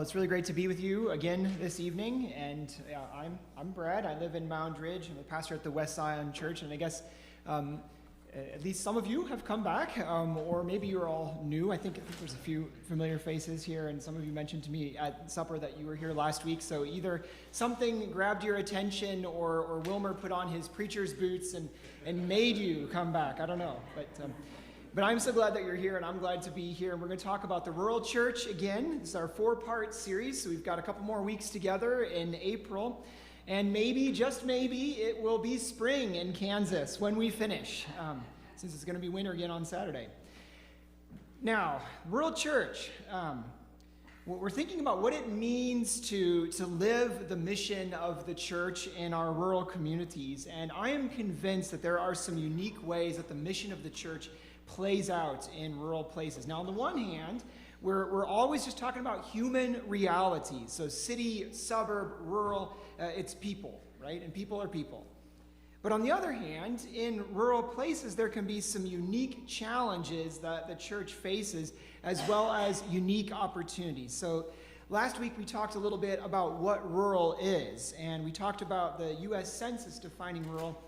It's really great to be with you again this evening, and I'm Brad. I live in Mound Ridge. I'm a pastor at the West Zion Church, and I guess at least some of you have come back, or maybe you're all new. I think there's a few familiar faces here, and some of you mentioned to me at supper that you were here last week, so either something grabbed your attention or Wilmer put on his preacher's boots and made you come back. I don't know, but I'm so glad that you're here, and I'm glad to be here. And we're going to talk about the rural church again. This is our 4-part series, so we've got a couple more weeks together in April. And maybe, just maybe, it will be spring in Kansas when we finish, since it's going to be winter again on Saturday. Now, rural church. We're thinking about what it means to live the mission of the church in our rural communities. And I am convinced that there are some unique ways that the mission of the church plays out in rural places. Now, on the one hand, we're always just talking about human realities. So city, suburb, rural, it's people, right? And people are people. But on the other hand, in rural places, there can be some unique challenges that the church faces, as well as unique opportunities. So last week, we talked a little bit about what rural is, and we talked about the U.S. Census defining rural.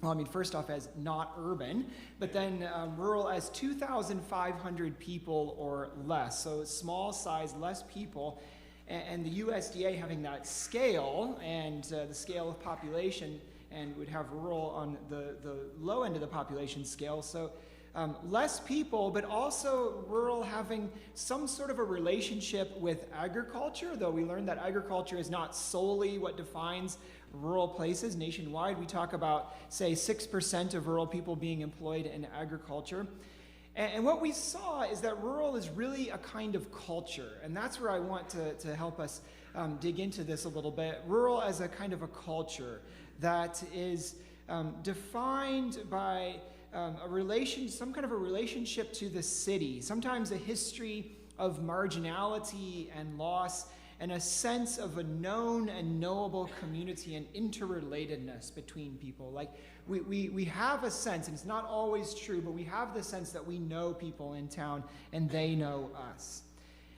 Well, first off, as not urban, but then rural as 2,500 people or less. So small size, less people, and the USDA having that scale and the scale of population, and would have rural on the low end of the population scale. So less people, but also rural having some sort of a relationship with agriculture, though we learned that agriculture is not solely what defines rural places. Nationwide, we talk about, say, 6% of rural people being employed in agriculture. And what we saw is that rural is really a kind of culture, and that's where I want to help us dig into this a little bit. Rural as a kind of a culture that is defined by some kind of a relationship to the city, sometimes a history of marginality and loss, and a sense of a known and knowable community and interrelatedness between people. Like we have a sense, and it's not always true, but we have the sense that we know people in town and they know us.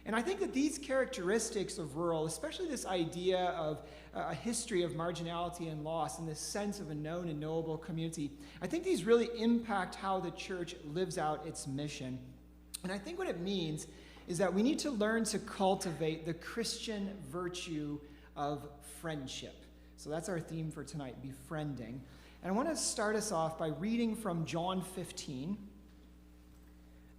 And I think that these characteristics of rural, especially this idea of a history of marginality and loss and this sense of a known and knowable community, I think these really impact how the church lives out its mission. And I think what it means is that we need to learn to cultivate the Christian virtue of friendship. So that's our theme for tonight, befriending. And I want to start us off by reading from John 15.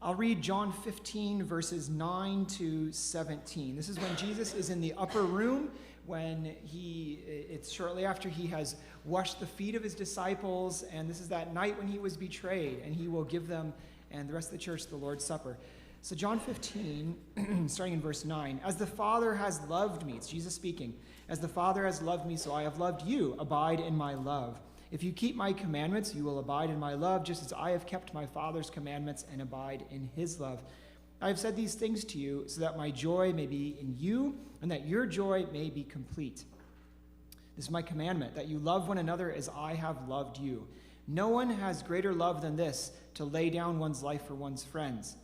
I'll read John 15, verses 9 to 17. This is when Jesus is in the upper room, when it's shortly after he has washed the feet of his disciples, and this is that night when he was betrayed, and he will give them and the rest of the church the Lord's Supper. So John 15, starting in verse 9, "As the Father has loved me," it's Jesus speaking, "as the Father has loved me, so I have loved you. Abide in my love. If you keep my commandments, you will abide in my love, just as I have kept my Father's commandments and abide in his love. I have said these things to you so that my joy may be in you and that your joy may be complete. This is my commandment, that you love one another as I have loved you. No one has greater love than this, to lay down one's life for one's friends."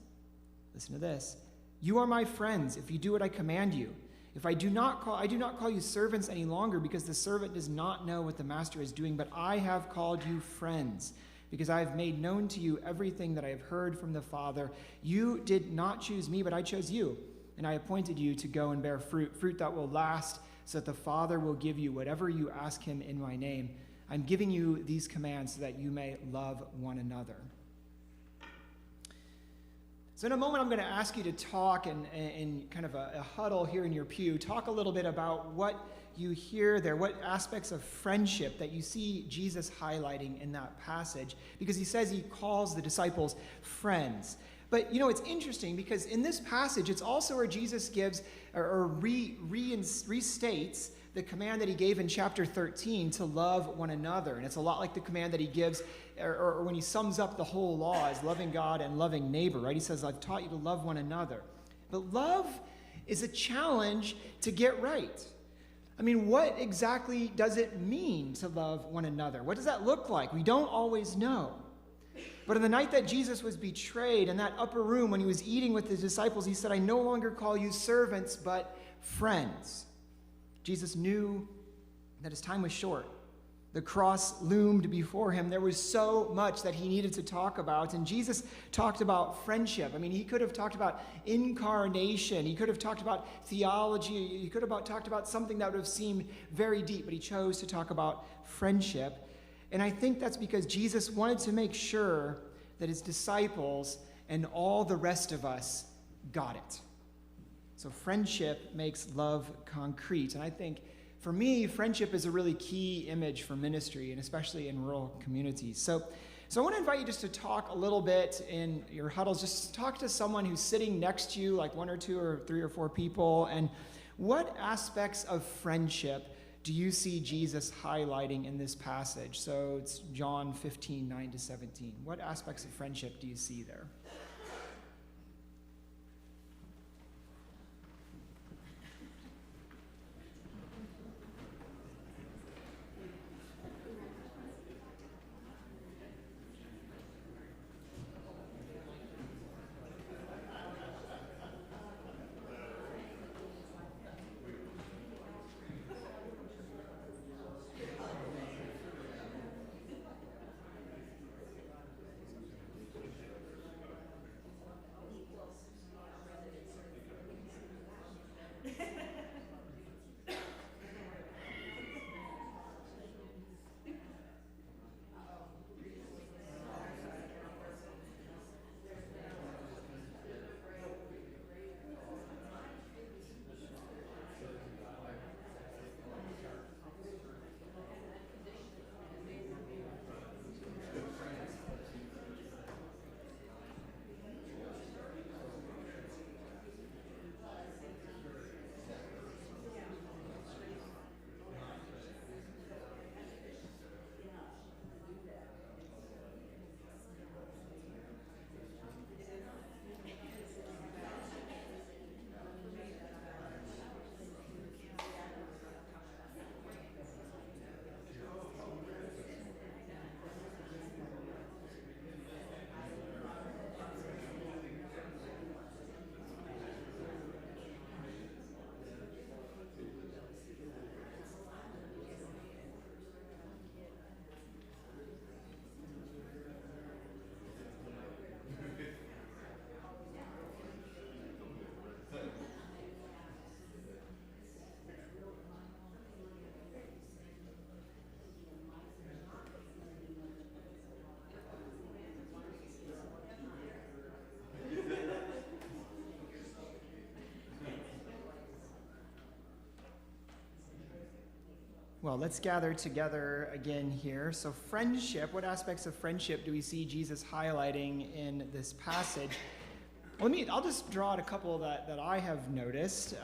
Listen to this. "You are my friends if you do what I command you. If I do not call you servants any longer, because the servant does not know what the master is doing, but I have called you friends, because I have made known to you everything that I have heard from the Father. You did not choose me, but I chose you, and I appointed you to go and bear fruit that will last, so that the Father will give you whatever you ask him in my name. I'm giving you these commands so that you may love one another." So in a moment, I'm going to ask you to talk in kind of a huddle here in your pew. Talk a little bit about what you hear there, what aspects of friendship that you see Jesus highlighting in that passage. Because he says he calls the disciples friends. But, it's interesting because in this passage, it's also where Jesus gives or restates the command that he gave in chapter 13 to love one another. And it's a lot like the command that he gives or when he sums up the whole law as loving God and loving neighbor, right? He says, I've taught you to love one another. But love is a challenge to get right. What exactly does it mean to love one another? What does that look like? We don't always know. But on the night that Jesus was betrayed, in that upper room when he was eating with his disciples, he said, I no longer call you servants, but friends. Jesus knew that his time was short. The cross loomed before him. There was so much that he needed to talk about. And Jesus talked about friendship. I mean, he could have talked about incarnation. He could have talked about theology. He could have talked about something that would have seemed very deep, but he chose to talk about friendship. And I think that's because Jesus wanted to make sure that his disciples and all the rest of us got it. So friendship makes love concrete. And I think for me, friendship is a really key image for ministry, and especially in rural communities. So I want to invite you just to talk a little bit in your huddles. Just talk to someone who's sitting next to you, like one or two or three or four people. And what aspects of friendship do you see Jesus highlighting in this passage? So it's John 15, 9-17. What aspects of friendship do you see there? Well, let's gather together again here. So friendship, what aspects of friendship do we see Jesus highlighting in this passage? I'll just draw out a couple that I have noticed.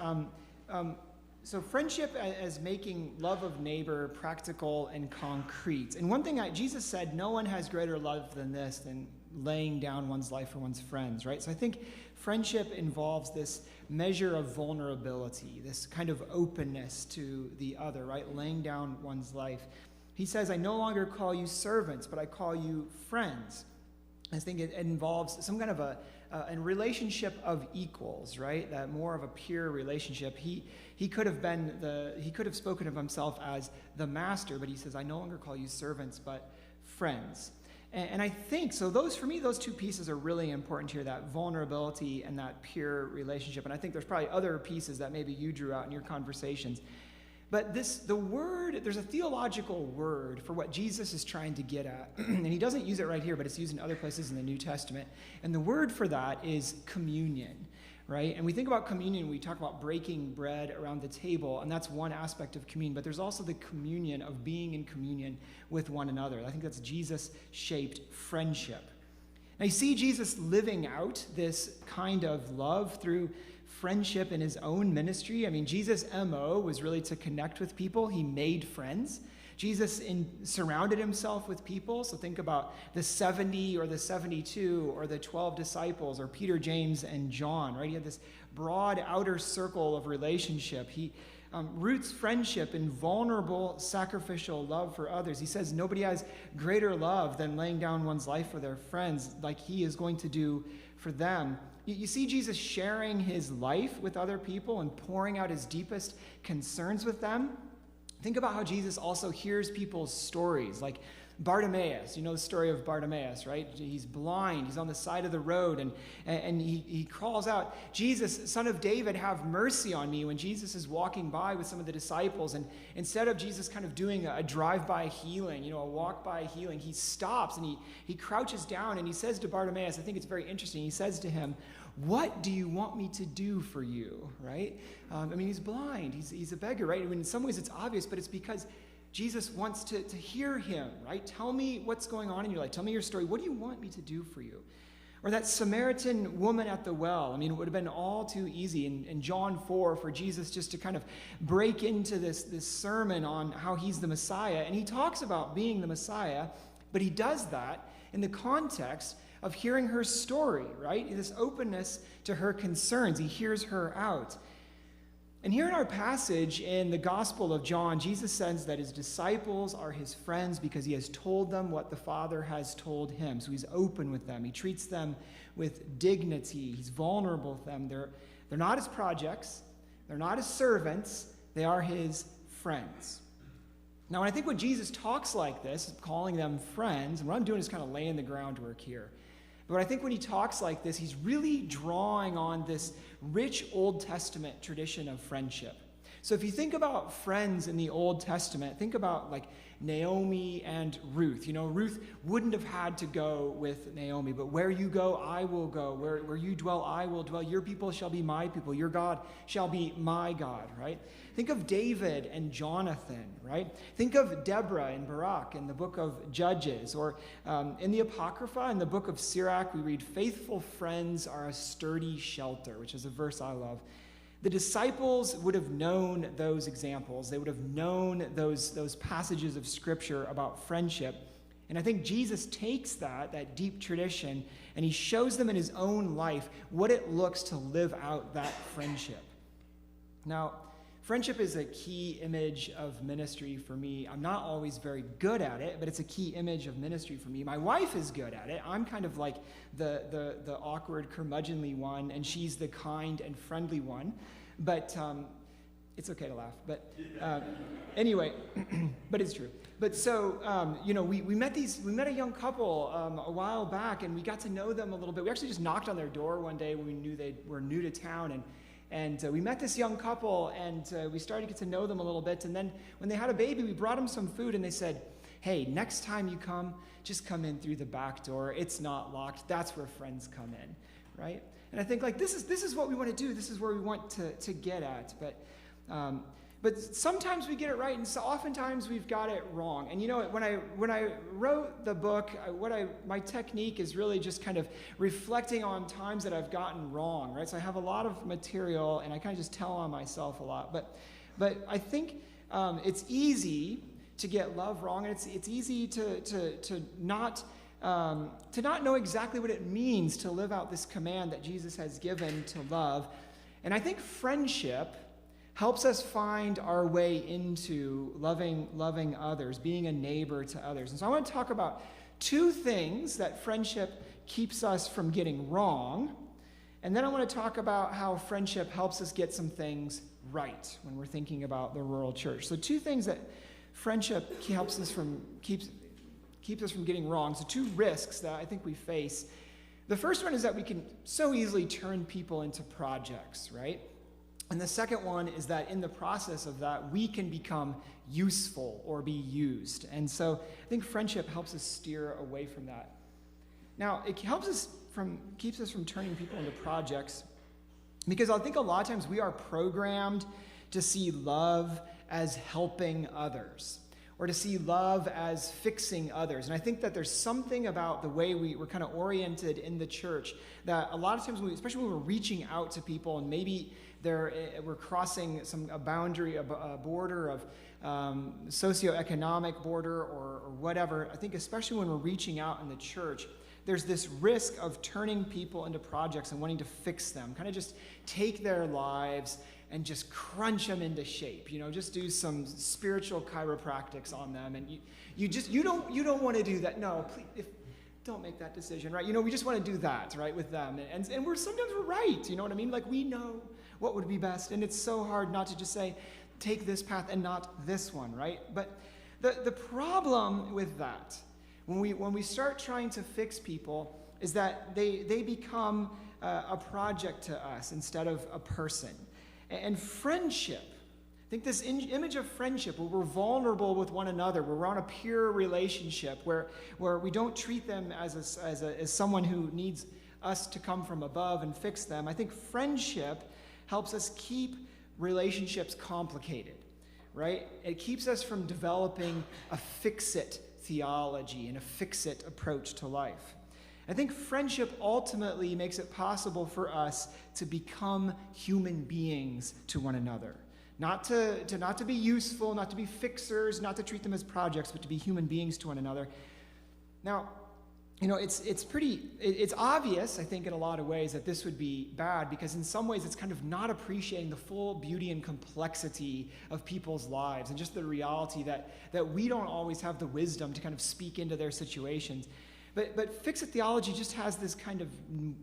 So friendship as making love of neighbor practical and concrete. And one thing Jesus said, no one has greater love than this, than laying down one's life for one's friends, right? So I think friendship involves this measure of vulnerability, this kind of openness to the other, right? Laying down one's life. He says, I no longer call you servants, but I call you friends. I think it involves some kind of a relationship of equals, right? That more of a pure relationship. He could have spoken of himself as the master, but he says, I no longer call you servants, but friends. And I think, so those two pieces are really important here, that vulnerability and that pure relationship. And I think there's probably other pieces that maybe you drew out in your conversations. But there's a theological word for what Jesus is trying to get at. And he doesn't use it right here, but it's used in other places in the New Testament. And the word for that is communion, right? And we think about communion, we talk about breaking bread around the table, and that's one aspect of communion. But there's also the communion of being in communion with one another. I think that's Jesus-shaped friendship. Now you see Jesus living out this kind of love through friendship in his own ministry. I mean, Jesus' MO was really to connect with people. He made friends. Jesus surrounded himself with people. So think about the 70 or the 72 or the 12 disciples or Peter, James, and John, right? He had this broad outer circle of relationship. He roots friendship in vulnerable, sacrificial love for others. He says nobody has greater love than laying down one's life for their friends like he is going to do for them. You see Jesus sharing his life with other people and pouring out his deepest concerns with them. Think about how Jesus also hears people's stories, like Bartimaeus. You know the story of Bartimaeus, right? He's blind. He's on the side of the road, and he crawls out, "Jesus, Son of David, have mercy on me," when Jesus is walking by with some of the disciples. And instead of Jesus kind of doing a drive-by healing, a walk-by healing, he stops and he crouches down and he says to Bartimaeus, I think it's very interesting, he says to him, "What do you want me to do for you?" Right? He's blind. He's a beggar, right? In some ways it's obvious, but it's because Jesus wants to hear him, right? Tell me what's going on in your life. Tell me your story. What do you want me to do for you? Or that Samaritan woman at the well. It would have been all too easy in John 4 for Jesus just to kind of break into this sermon on how he's the Messiah. And he talks about being the Messiah, but he does that in the context of hearing her story, right? This openness to her concerns. He hears her out. And here in our passage in the Gospel of John, Jesus says that his disciples are his friends because he has told them what the Father has told him. So he's open with them. He treats them with dignity. He's vulnerable with them. They're not his projects. They're not his servants. They are his friends. Now, when I think when Jesus talks like this, calling them friends, and what I'm doing is kind of laying the groundwork here. But I think when he talks like this, he's really drawing on this rich Old Testament tradition of friendship. So if you think about friends in the Old Testament, think about like Naomi and Ruth. Ruth wouldn't have had to go with Naomi, but where you go, I will go. Where you dwell, I will dwell. Your people shall be my people. Your God shall be my God, right? Think of David and Jonathan, right? Think of Deborah and Barak in the book of Judges, or in the Apocrypha, in the book of Sirach, we read, "Faithful friends are a sturdy shelter," which is a verse I love. The disciples would have known those examples. They would have known those passages of Scripture about friendship. And I think Jesus takes that deep tradition, and he shows them in his own life what it looks to live out that friendship. Now, friendship is a key image of ministry for me. I'm not always very good at it, but it's a key image of ministry for me. My wife is good at it. I'm kind of like the awkward, curmudgeonly one, and she's the kind and friendly one. But it's okay to laugh. But anyway, but it's true. But so, we met a young couple a while back, and we got to know them a little bit. We actually just knocked on their door one day when we knew they were new to town, and we met this young couple, and we started to get to know them a little bit. And then when they had a baby, we brought them some food, and they said, "Hey, next time you come, just come in through the back door. It's not locked. That's where friends come in," right? And I think this is what we want to do. This is where we want to get at. But sometimes we get it right, and so oftentimes we've got it wrong. And when I wrote the book, my technique is really just kind of reflecting on times that I've gotten wrong, right? So I have a lot of material, and I kind of just tell on myself a lot. But I think it's easy to get love wrong, and it's easy to not know exactly what it means to live out this command that Jesus has given to love. And I think friendship helps us find our way into loving others, being a neighbor to others. And so I want to talk about two things that friendship keeps us from getting wrong. And then I want to talk about how friendship helps us get some things right when we're thinking about the rural church. So two things that friendship keeps us from getting wrong. So two risks that I think we face. The first one is that we can so easily turn people into projects, right? And the second one is that in the process of that, we can become useful or be used. And so I think friendship helps us steer away from that. Now, it keeps us from turning people into projects, because I think a lot of times we are programmed to see love as helping others, or to see love as fixing others. And I think that there's something about the way we're kind of oriented in the church that a lot of times, especially when we're reaching out to people, and maybe we're crossing a boundary, a border of socioeconomic border or whatever. I think especially when we're reaching out in the church, there's this risk of turning people into projects and wanting to fix them, kind of just take their lives and just crunch them into shape, just do some spiritual chiropractics on them. And you don't want to do that. No, please, don't make that decision, right? We just want to do that, right, with them. And sometimes we're right, you know what I mean? Like, we know what would be best, and it's so hard not to just say, take this path and not this one, right? But the problem with that, when we start trying to fix people, is that they become a project to us instead of a person. And friendship, I think this image of friendship, where we're vulnerable with one another, where we're on a pure relationship, where we don't treat them as someone who needs us to come from above and fix them. I think friendship helps us keep relationships complicated, right? It keeps us from developing a fix-it theology and a fix-it approach to life. I think friendship ultimately makes it possible for us to become human beings to one another. Not to be useful, not to be fixers, not to treat them as projects, but to be human beings to one another. Now, it's obvious, I think, in a lot of ways that this would be bad, because in some ways it's kind of not appreciating the full beauty and complexity of people's lives, and just the reality that we don't always have the wisdom to kind of speak into their situations. But fix-it theology just has this kind of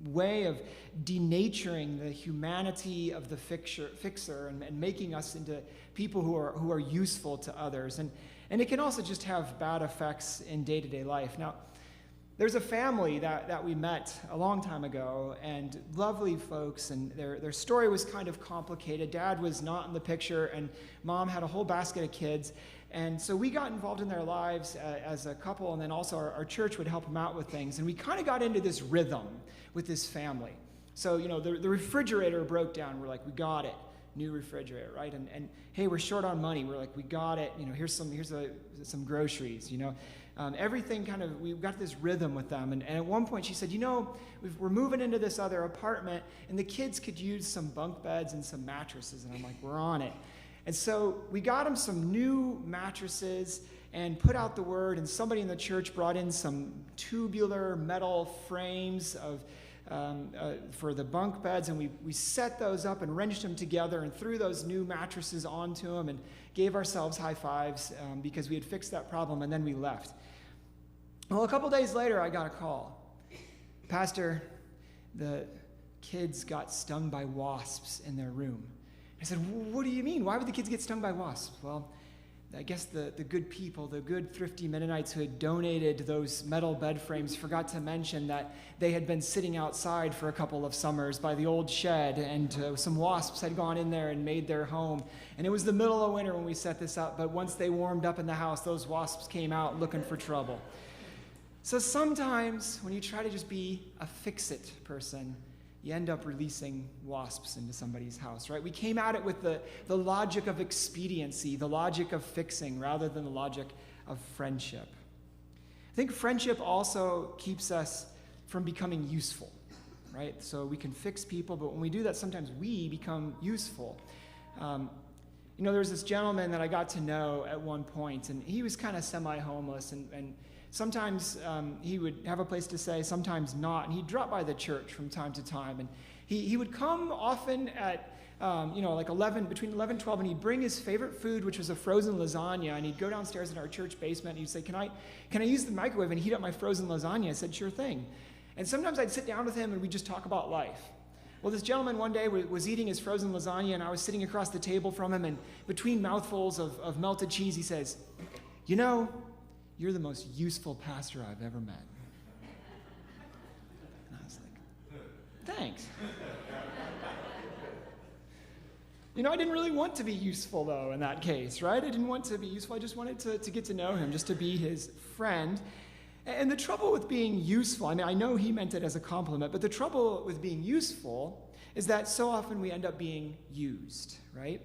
way of denaturing the humanity of the fixer and making us into people who are useful to others. And it can also just have bad effects in day-to-day life. Now, there's a family that we met a long time ago, and lovely folks, and their story was kind of complicated. Dad was not in the picture, and Mom had a whole basket of kids. And so we got involved in their lives as a couple, and then also our church would help them out with things. And we kind of got into this rhythm with this family. So, the refrigerator broke down. We're like, we got it. New refrigerator, right? And hey, we're short on money. We're like, we got it. Here's some groceries, everything kind of, we got this rhythm with them. And at one point she said, we're moving into this other apartment, and the kids could use some bunk beds and some mattresses. And I'm like, we're on it. And so we got them some new mattresses and put out the word, and somebody in the church brought in some tubular metal frames for the bunk beds, and we set those up and wrenched them together and threw those new mattresses onto them and gave ourselves high fives because we had fixed that problem, and then we left. Well, a couple days later, I got a call. Pastor, the kids got stung by wasps in their room. I said, what do you mean? Why would the kids get stung by wasps? Well, I guess the good people, the good thrifty Mennonites who had donated those metal bed frames forgot to mention that they had been sitting outside for a couple of summers by the old shed, and some wasps had gone in there and made their home. And it was the middle of winter when we set this up, but once they warmed up in the house, those wasps came out looking for trouble. So sometimes when you try to just be a fix-it person, you end up releasing wasps into somebody's house, right? We came at it with the logic of expediency, the logic of fixing, rather than the logic of friendship. I think friendship also keeps us from becoming useful, right? So we can fix people, but when we do that, sometimes we become useful. There was this gentleman that I got to know at one point, and he was kind of semi-homeless, and sometimes he would have a place to stay, sometimes not, and he'd drop by the church from time to time. And he would come often at, between 11 and 12, and he'd bring his favorite food, which was a frozen lasagna, and he'd go downstairs in our church basement, and he'd say, can I use the microwave and heat up my frozen lasagna? I said, sure thing. And sometimes I'd sit down with him, and we'd just talk about life. Well, this gentleman one day was eating his frozen lasagna, and I was sitting across the table from him, and between mouthfuls of melted cheese, he says, you're the most useful pastor I've ever met. And I was like, thanks. I didn't really want to be useful, though, in that case, right? I didn't want to be useful. I just wanted to get to know him, just to be his friend. And the trouble with being useful, I know he meant it as a compliment, but the trouble with being useful is that so often we end up being used, right?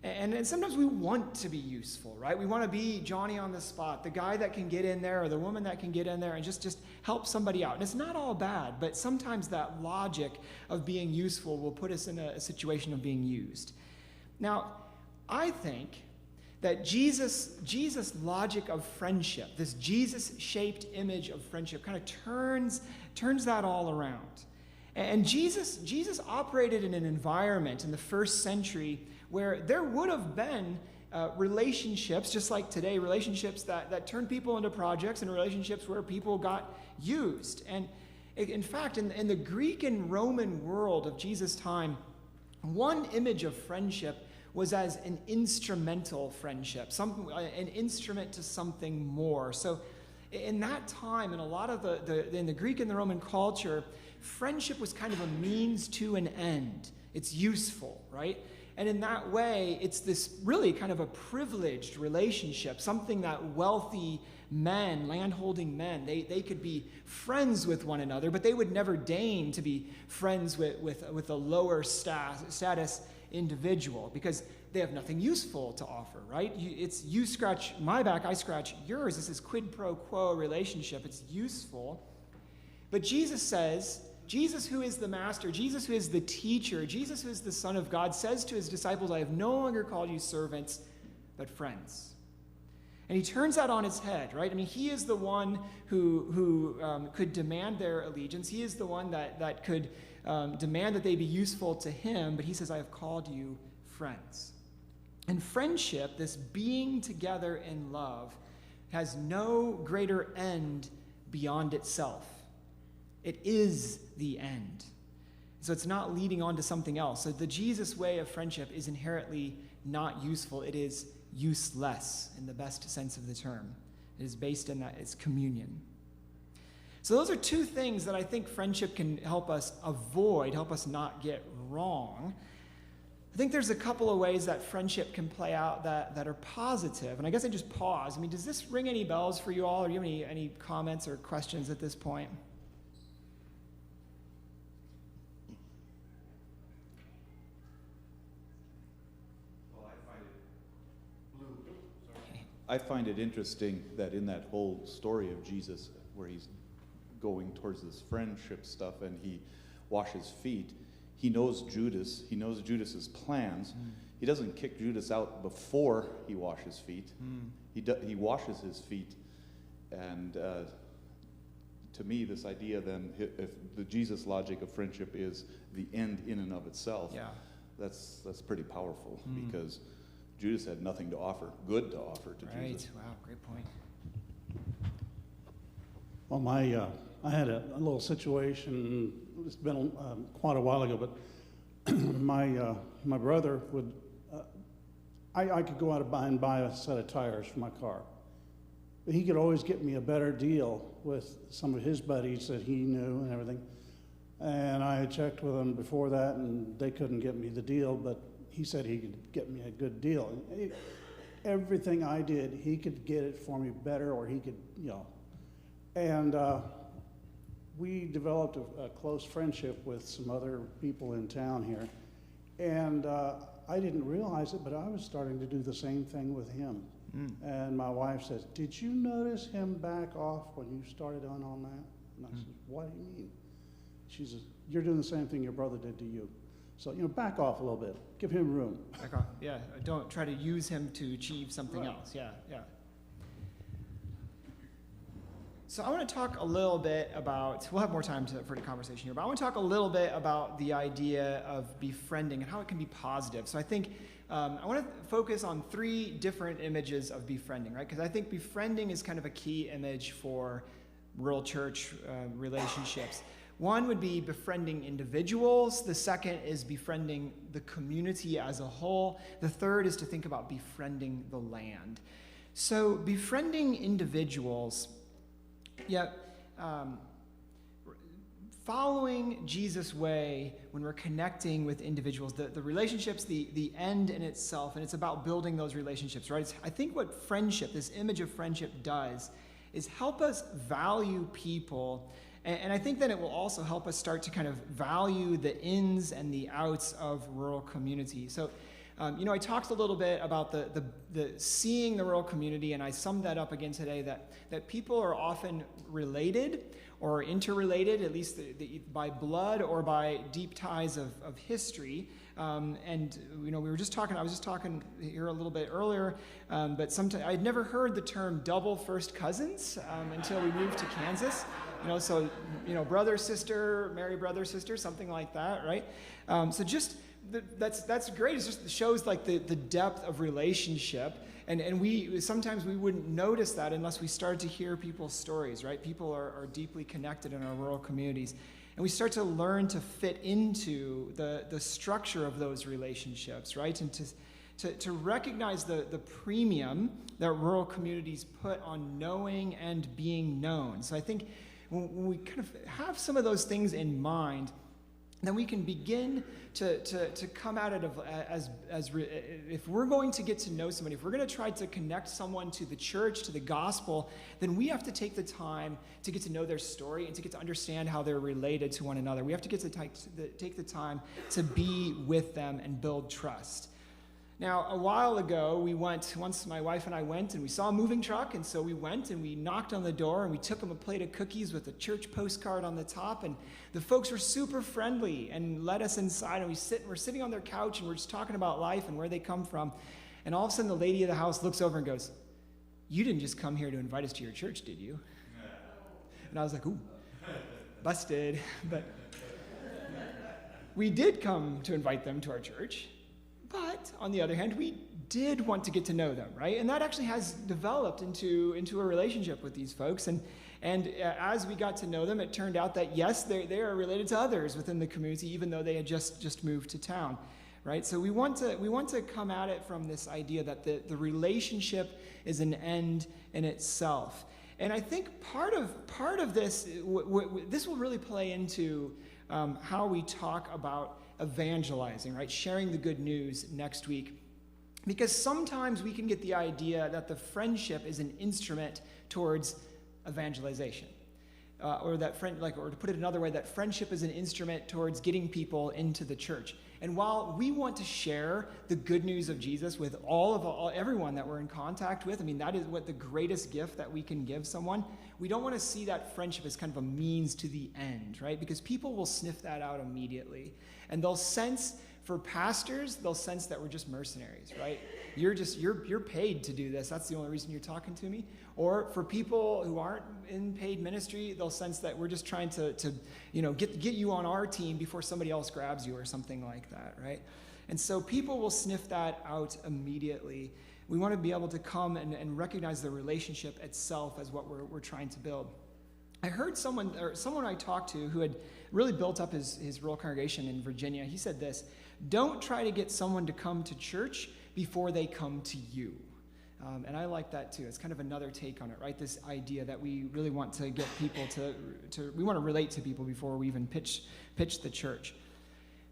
And sometimes we want to be useful, right? We want to be Johnny on the spot, the guy that can get in there or the woman that can get in there and just help somebody out. And it's not all bad, but sometimes that logic of being useful will put us in a situation of being used. Now, I think that Jesus' logic of friendship, this Jesus-shaped image of friendship, kind of turns that all around. And Jesus operated in an environment in the first century where there would have been relationships, just like today, relationships that turn people into projects and relationships where people got used. And in fact, in the Greek and Roman world of Jesus' time, one image of friendship was as an instrumental friendship, an instrument to something more. So in that time, in a lot of in the Greek and the Roman culture, friendship was kind of a means to an end. It's useful, right? And in that way, it's this really kind of a privileged relationship, something that wealthy men, landholding men, they could be friends with one another, but they would never deign to be friends with a lower status individual because they have nothing useful to offer, right? It's you scratch my back, I scratch yours. This is quid pro quo relationship. It's useful. But Jesus says, Jesus who is the master, Jesus who is the teacher, Jesus who is the Son of God, says to his disciples, I have no longer called you servants, but friends. And he turns that on his head, right? I mean, he is the one who could demand their allegiance. He is the one that could demand that they be useful to him, but he says, I have called you friends. And friendship, this being together in love, has no greater end beyond itself. It is the end. So it's not leading on to something else. So the Jesus way of friendship is inherently not useful. It is useless in the best sense of the term. It is based in that it's communion. So those are two things that I think friendship can help us avoid, help us not get wrong. I think there's a couple of ways that friendship can play out that are positive. And I guess I just pause. I mean, does this ring any bells for you all? Or do you have any comments or questions at this point? I find it interesting that in that whole story of Jesus, where he's going towards this friendship stuff and he washes feet, he knows Judas's plans. He doesn't kick Judas out before he washes feet. He washes his feet. And to me, this idea then, if the Jesus logic of friendship is the end in and of itself, that's pretty powerful because Judas had nothing to offer, good to offer to Jesus. Right, wow, great point. Well, I had a little situation, it's been quite a while ago, but my brother would, I could go out and buy a set of tires for my car. But he could always get me a better deal with some of his buddies that he knew and everything. And I had checked with them before that, and they couldn't get me the deal, but he said he could get me a good deal. Everything I did, he could get it for me better, or he could, And we developed a close friendship with some other people in town here. And I didn't realize it, but I was starting to do the same thing with him. And my wife says, did you notice him back off when you started on that? And I said, what do you mean? She says, you're doing the same thing your brother did to you. So, back off a little bit. Give him room. Back off, yeah. Don't try to use him to achieve something else. Yeah. So I want to talk a little bit about, we'll have more time for the conversation here, but I want to talk a little bit about the idea of befriending and how it can be positive. So I think I want to focus on three different images of befriending, right? Because I think befriending is kind of a key image for rural church relationships. One would be befriending individuals. The second is befriending the community as a whole. The third is to think about befriending the land. So befriending individuals, following Jesus' way when we're connecting with individuals, the relationships, the end in itself, and it's about building those relationships, right? I think what friendship, this image of friendship does is help us value people. And I think that it will also help us start to kind of value the ins and the outs of rural community. So, I talked a little bit about the seeing the rural community, and I summed that up again today, that people are often related or interrelated, at least by blood or by deep ties of history. We were just talking, I was just talking here a little bit earlier, but sometimes I'd never heard the term double first cousins until we moved to Kansas. Brother, sister, marry brother, sister, something like that, right? So just that's great. It just shows like the depth of relationship. And we sometimes we wouldn't notice that unless we started to hear people's stories, right? People are deeply connected in our rural communities. And we start to learn to fit into the structure of those relationships, right? And to recognize the premium that rural communities put on knowing and being known. So I think when we kind of have some of those things in mind, then we can begin to come at it if we're going to get to know somebody, if we're going to try to connect someone to the church, to the gospel, then we have to take the time to get to know their story and to get to understand how they're related to one another. We have to get to take the time to be with them and build trust. Now, a while ago, once my wife and I went, and we saw a moving truck, and so we went and we knocked on the door, and we took them a plate of cookies with a church postcard on the top, and the folks were super friendly and let us inside, and we're sitting on their couch, and we're just talking about life and where they come from, and all of a sudden the lady of the house looks over and goes, "You didn't just come here to invite us to your church, did you?" And I was like, "Ooh, busted." But we did come to invite them to our church. But on the other hand, we did want to get to know them, right? And that actually has developed into a relationship with these folks. And as we got to know them, it turned out that yes, they are related to others within the community, even though they had just moved to town, right? So we want to come at it from this idea that the relationship is an end in itself. And I think part of this this will really play into how we talk about evangelizing, right? Sharing the good news next week. Because sometimes we can get the idea that the friendship is an instrument towards evangelization. Or to put it another way, that friendship is an instrument towards getting people into the church. And while we want to share the good news of Jesus with everyone that we're in contact with, I mean, that is what the greatest gift that we can give someone. We don't want to see that friendship as kind of a means to the end, right? Because people will sniff that out immediately. And they'll sense, for pastors, they'll sense that we're just mercenaries, right? You're paid to do this. That's the only reason you're talking to me. Or for people who aren't in paid ministry, they'll sense that we're just trying to get you on our team before somebody else grabs you or something like that, right? And so people will sniff that out immediately. We want to be able to come and recognize the relationship itself as what we're trying to build. I heard someone I talked to who had really built up his rural congregation in Virginia. He said this: "Don't try to get someone to come to church before they come to you." And I like that too. It's kind of another take on it, right? This idea that we really want to get people we want to relate to people before we even pitch the church.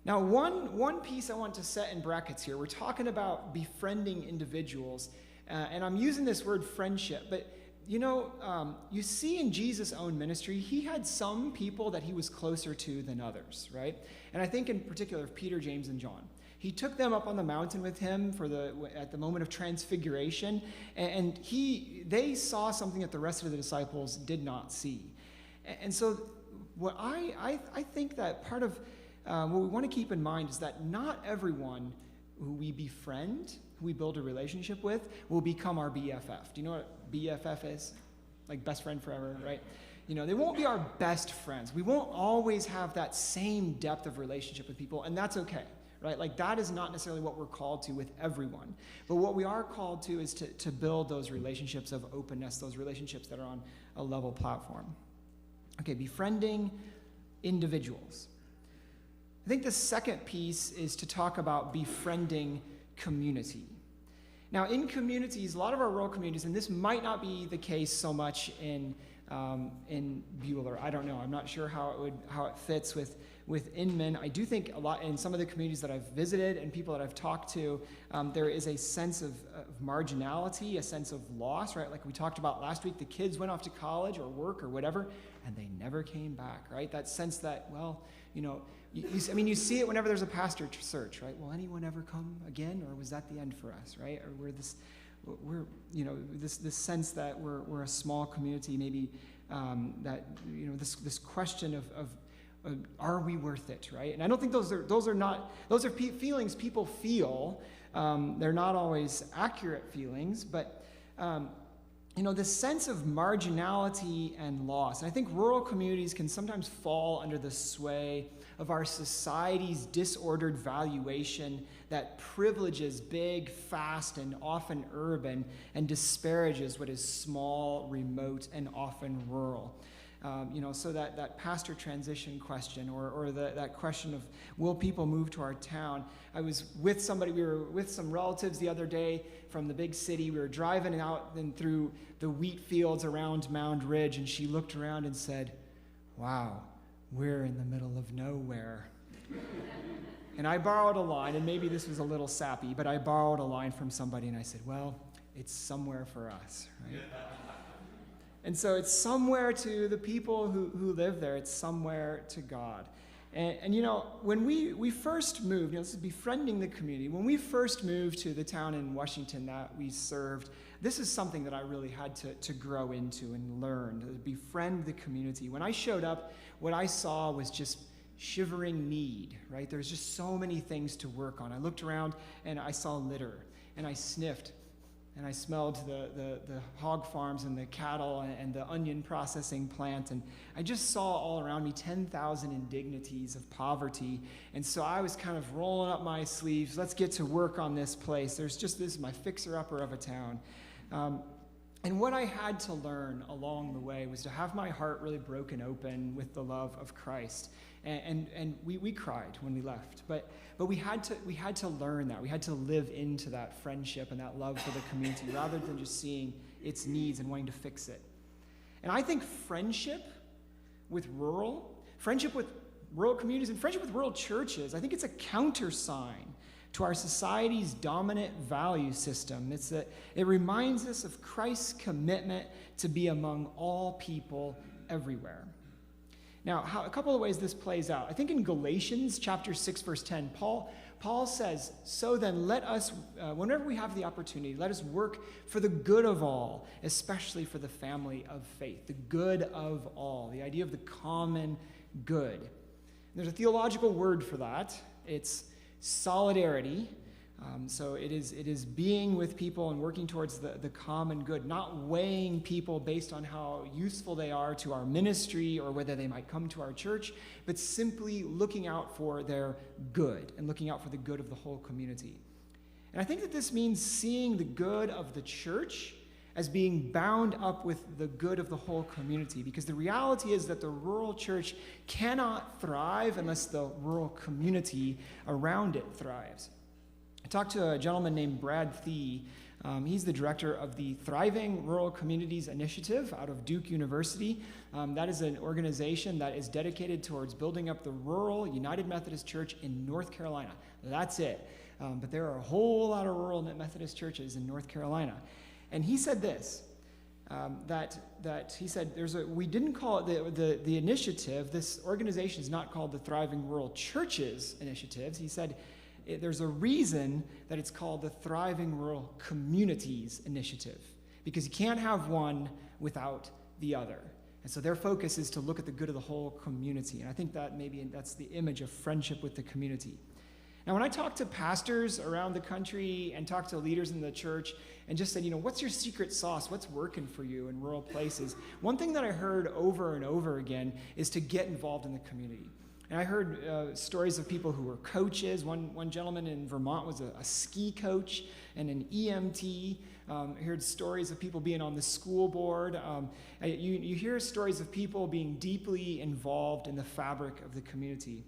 Now, one piece I want to set in brackets here. We're talking about befriending individuals, and I'm using this word friendship, but you see in Jesus' own ministry, he had some people that he was closer to than others, right? And I think in particular of Peter, James, and John. He took them up on the mountain with him at the moment of transfiguration, and they saw something that the rest of the disciples did not see. And so what I think that part of what we want to keep in mind is that not everyone who we befriend, who we build a relationship with, will become our BFF. Do you know what BFF is? Like best friend forever, right? They won't be our best friends. We won't always have that same depth of relationship with people, and that's okay. Right? Like that is not necessarily what we're called to with everyone. But what we are called to is to build those relationships of openness, those relationships that are on a level platform. Okay, befriending individuals. I think the second piece is to talk about befriending community. Now, in communities, a lot of our rural communities, and this might not be the case so much in Buhler. I don't know. I'm not sure how it fits with Inman. I do think a lot in some of the communities that I've visited and people that I've talked to, there is a sense of marginality, a sense of loss, right? Like we talked about last week, the kids went off to college or work or whatever, and they never came back, right? That sense that, you see it whenever there's a pastor search, right? Will anyone ever come again, or was that the end for us, right? Or this sense that we're a small community, maybe this question of are we worth it, right? And I don't think those are feelings people feel. They're not always accurate feelings, but this sense of marginality and loss. And I think rural communities can sometimes fall under the sway of our society's disordered valuation that privileges big, fast, and often urban, and disparages what is small, remote, and often rural. So that pastor transition question, or that question of, will people move to our town? I was with somebody, we were with some relatives the other day from the big city. We were driving out and through the wheat fields around Mound Ridge, and she looked around and said, "Wow, we're in the middle of nowhere." And I borrowed a line, and maybe this was a little sappy, but I borrowed a line from somebody, and I said, well, it's somewhere for us, right? And so it's somewhere to the people who live there. It's somewhere to God. And when we first moved, this is befriending the community. When we first moved to the town in Washington that we served, this is something that I really had to grow into and learn, to befriend the community. When I showed up, what I saw was just shivering need, right? There's just so many things to work on. I looked around and I saw litter, and I sniffed, and I smelled the hog farms and the cattle and the onion processing plant, and I just saw all around me 10,000 indignities of poverty. And so I was kind of rolling up my sleeves. Let's get to work on this place. This is my fixer-upper of a town. And what I had to learn along the way was to have my heart really broken open with the love of Christ. And we cried when we left, but we had to learn that. We had to live into that friendship and that love for the community rather than just seeing its needs and wanting to fix it. And I think friendship with rural communities and friendship with rural churches, I think it's a countersign to our society's dominant value system. It reminds us of Christ's commitment to be among all people everywhere. Now, a couple of ways this plays out. I think in Galatians chapter 6, verse 10, Paul says, "So then let us, whenever we have the opportunity, let us work for the good of all, especially for the family of faith." The good of all, the idea of the common good. And there's a theological word for that. It's solidarity. So it is being with people and working towards the common good, not weighing people based on how useful they are to our ministry or whether they might come to our church, but simply looking out for their good and looking out for the good of the whole community. And I think that this means seeing the good of the church as being bound up with the good of the whole community, because the reality is that the rural church cannot thrive unless the rural community around it thrives. I talked to a gentleman named Brad Thie. He's the director of the Thriving Rural Communities Initiative out of Duke University. That is an organization that is dedicated towards building up the rural United Methodist Church in North Carolina. That's it. But there are a whole lot of rural Methodist churches in North Carolina. And he said this, that he said, we didn't call it the initiative, this organization is not called the Thriving Rural Churches Initiatives. He said, there's a reason that it's called the Thriving Rural Communities Initiative, because you can't have one without the other. And so their focus is to look at the good of the whole community. And I think that that's the image of friendship with the community. Now, when I talk to pastors around the country and talk to leaders in the church and just said, what's your secret sauce? What's working for you in rural places? One thing that I heard over and over again is to get involved in the community. And I heard stories of people who were coaches. One gentleman in Vermont was a ski coach and an EMT. I heard stories of people being on the school board. You hear stories of people being deeply involved in the fabric of the community.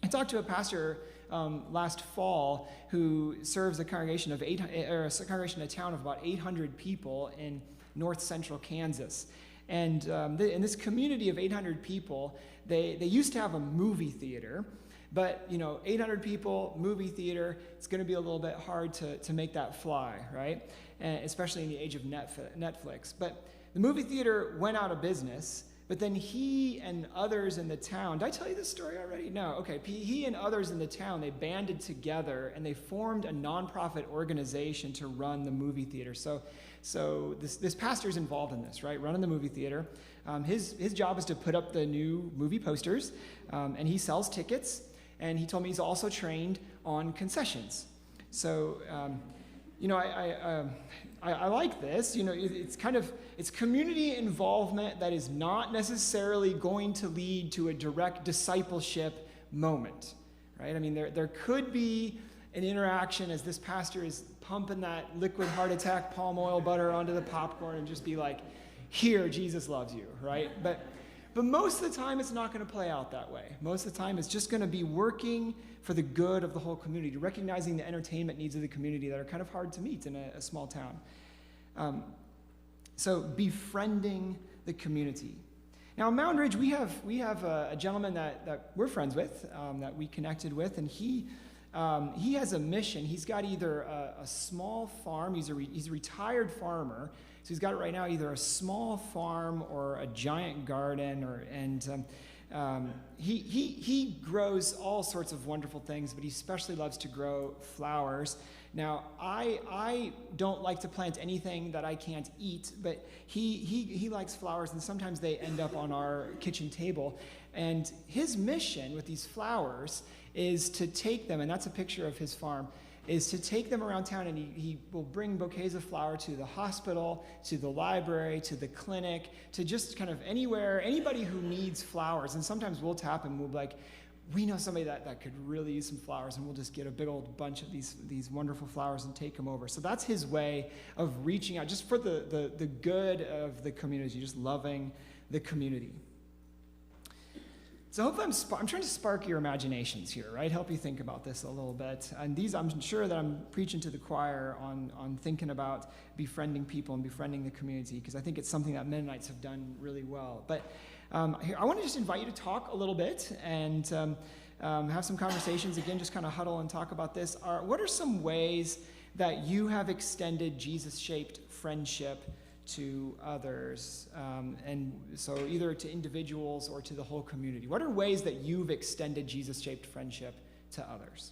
I talked to a pastor last fall who serves a congregation a town of about 800 people in north central Kansas. And in this community of 800 people, they used to have a movie theater, but 800 people, movie theater, it's going to be a little bit hard to make that fly, right? And especially in the age of Netflix. But the movie theater went out of business, but then he and others in the town, did I tell you this story already? No, okay. He and others in the town, they banded together and they formed a nonprofit organization to run the movie theater. So this pastor's involved in this, right? Running the movie theater. His job is to put up the new movie posters, and he sells tickets. And he told me he's also trained on concessions. So, I like this. It's community involvement that is not necessarily going to lead to a direct discipleship moment, right? I mean, there could be an interaction as this pastor is pumping that liquid heart attack palm oil butter onto the popcorn and just be like, here, Jesus loves you, right? But most of the time, it's not going to play out that way. Most of the time, it's just going to be working for the good of the whole community, recognizing the entertainment needs of the community that are kind of hard to meet in a small town. So befriending the community. Now, in Mound Ridge, we have a gentleman that we're friends with, that we connected with, and he has a mission. He's got either a small farm. He's a retired farmer, so he's got it right now, either a small farm or a giant garden, he grows all sorts of wonderful things, but he especially loves to grow flowers. Now, I don't like to plant anything that I can't eat, but he likes flowers, and sometimes they end up on our kitchen table. And his mission with these flowers is to take them, and that's a picture of his farm, is to take them around town, and he will bring bouquets of flower to the hospital, to the library, to the clinic, to just kind of anywhere, anybody who needs flowers. And sometimes we'll tap him, we'll be like, we know somebody that could really use some flowers, and we'll just get a big old bunch of these wonderful flowers and take them over. So that's his way of reaching out, just for the good of the community, just loving the community. So hopefully I'm trying to spark your imaginations here, right? Help you think about this a little bit. And I'm sure that I'm preaching to the choir on thinking about befriending people and befriending the community, because I think it's something that Mennonites have done really well. But here, I want to just invite you to talk a little bit and have some conversations. Again, just kind of huddle and talk about this. What are some ways that you have extended Jesus-shaped friendship to others, and so either to individuals or to the whole community? What are ways that you've extended Jesus-shaped friendship to others?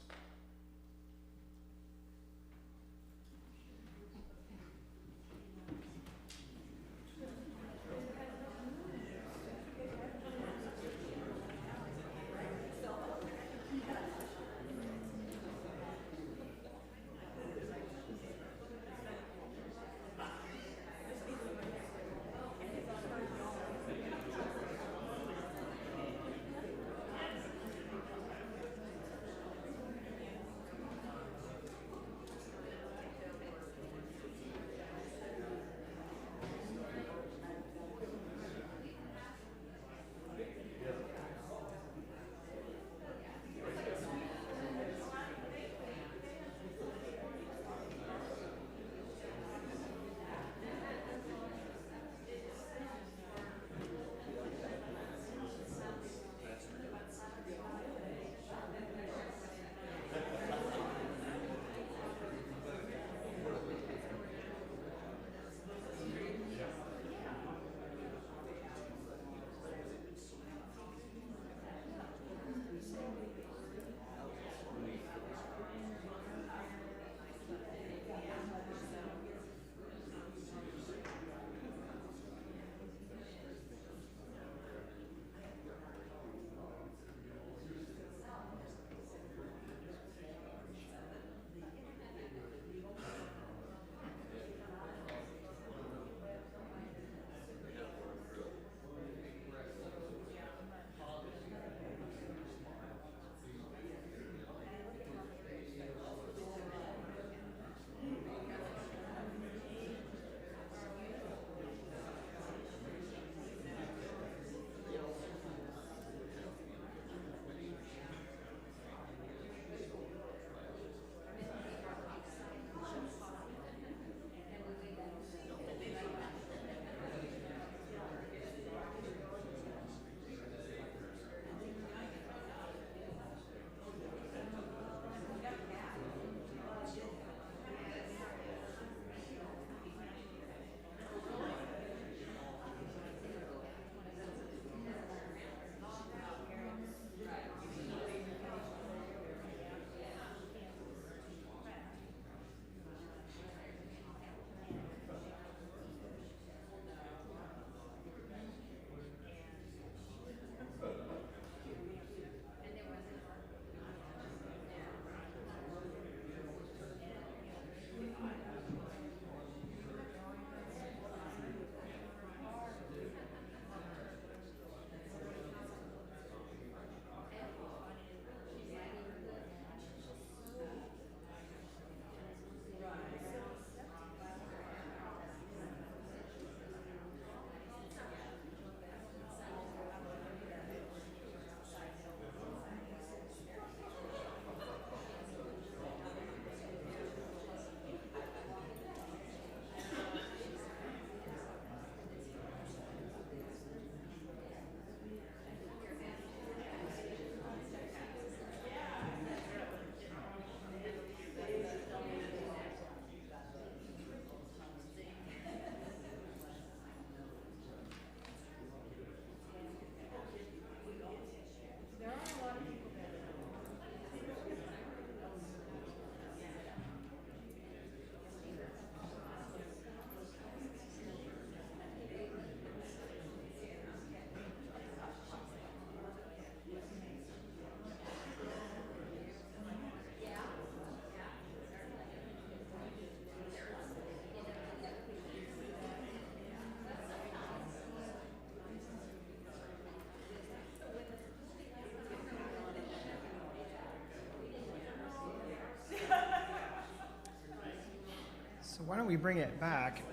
we bring it back?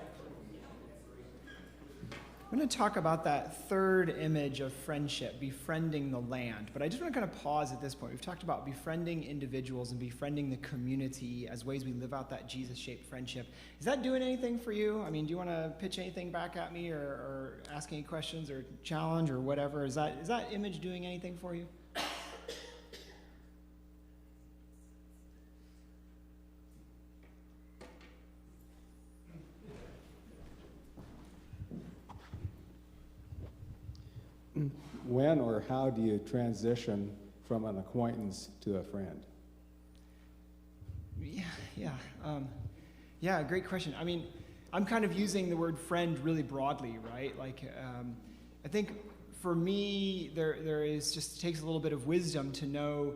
I'm going to talk about that third image of friendship, befriending the land. But I just want to kind of pause at this point. We've talked about befriending individuals and befriending the community as ways we live out that Jesus-shaped friendship. Is that doing anything for you? I mean, do you want to pitch anything back at me or ask any questions or challenge or whatever? Is that image doing anything for you? When or how do you transition from an acquaintance to a friend? Yeah, great question. I mean, I'm kind of using the word friend really broadly, right? Like, I think for me, there is just takes a little bit of wisdom to know